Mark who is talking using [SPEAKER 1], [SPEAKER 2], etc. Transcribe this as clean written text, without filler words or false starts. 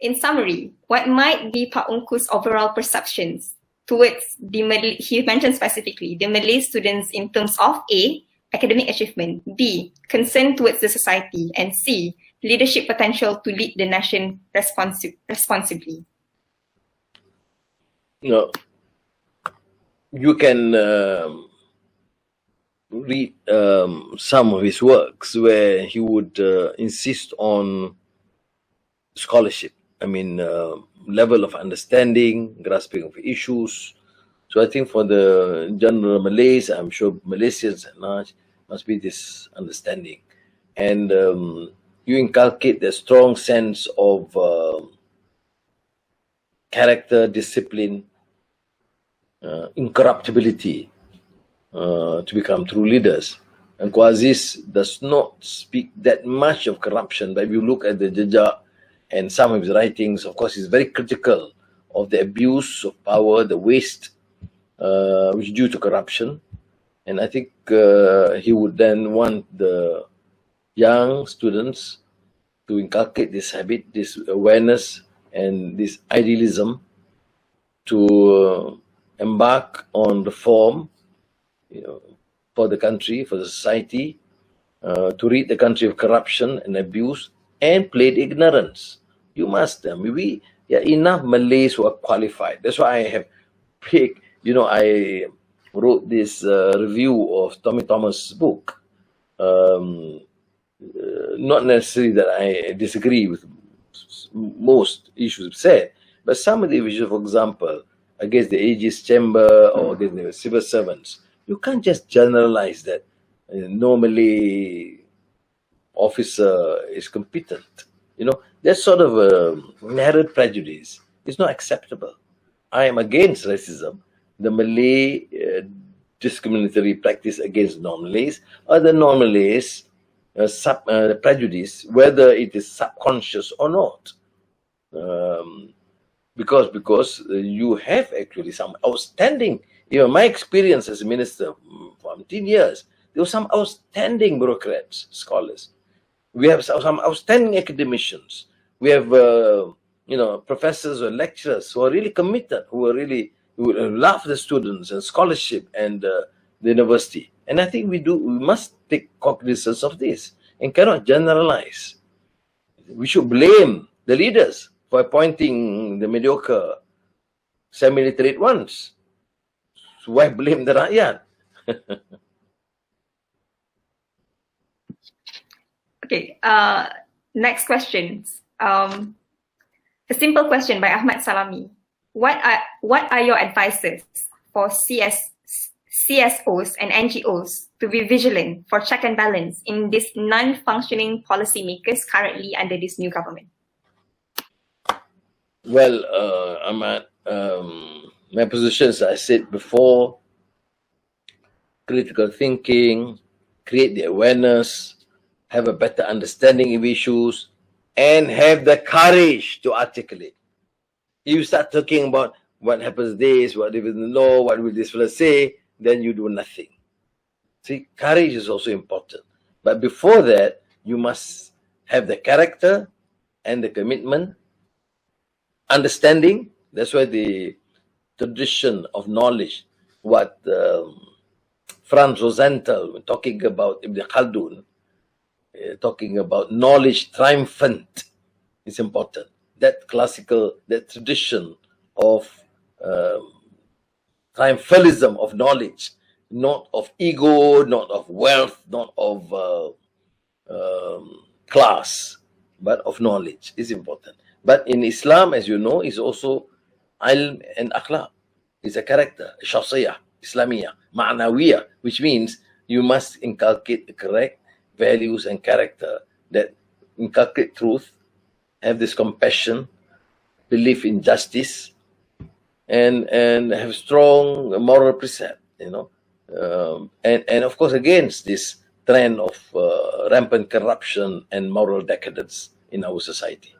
[SPEAKER 1] In summary, what might be Pak Ungku's overall perceptions towards the Malay, he mentioned specifically, the Malay students in terms of A, academic achievement, B, concern towards the society, and C, leadership potential to lead the nation responsibly?
[SPEAKER 2] No, you can read some of his works where he would insist on scholarship. I mean, level of understanding, grasping of issues. So I think for the general Malays, I'm sure Malaysians at large, must be this understanding. And you inculcate the strong sense of character, discipline, incorruptibility to become true leaders. And Ungku Aziz does not speak that much of corruption, but if you look at the Jejak and some of his writings, of course, he's very critical of the abuse of power, the waste which is due to corruption. And I think he would then want the young students to inculcate this habit, this awareness, and this idealism to embark on reform, for the country, for the society, to rid the country of corruption and abuse and plain ignorance. You must. We enough Malays who are qualified. That's why I have picked. I wrote this review of Tommy Thomas' book. Not necessarily that I disagree with most issues said, but some of the issues, for example, against the Aegis Chamber or against the civil servants, you can't just generalize that normally officer is competent. That sort of a narrow prejudice is not acceptable. I am against racism. The Malay discriminatory practice against non-Malays or the non-Malays prejudice, whether it is subconscious or not. Because you have actually some outstanding, my experience as a minister for 10 years, there were some outstanding bureaucrats, scholars. We have some outstanding academicians. We have, professors or lecturers who are really committed, who love the students and scholarship and the university. And I think we must take cognizance of this and cannot generalize. We should blame the leaders for appointing the mediocre semi-literate ones. So why blame the rakyat?
[SPEAKER 1] Okay, next question. A simple question by Ahmad Salami. What are your advices for CSOs and NGOs to be vigilant for check and balance in these non-functioning policymakers currently under this new government?
[SPEAKER 2] Well, Ahmad, my positions, I said before, critical thinking, create the awareness, have a better understanding of issues, and have the courage to articulate. You start talking about what happens this, what if the law, what will this fellow say, then you do nothing. See, courage is also important. But before that, you must have the character and the commitment, understanding. That's why the tradition of knowledge, what Franz Rosenthal, when talking about Ibn Khaldun, talking about knowledge triumphant, is important. That tradition of triumphalism of knowledge, not of ego, not of wealth, not of class, but of knowledge is important. But in Islam, as you know, is also ilm and akhlaq. It's a character, shakhsiyah, Islamiyah, ma'nawiyah, which means you must inculcate the correct values and character that inculcate truth, have this compassion, belief in justice, and have strong moral precept, and of course against this trend of rampant corruption and moral decadence in our society.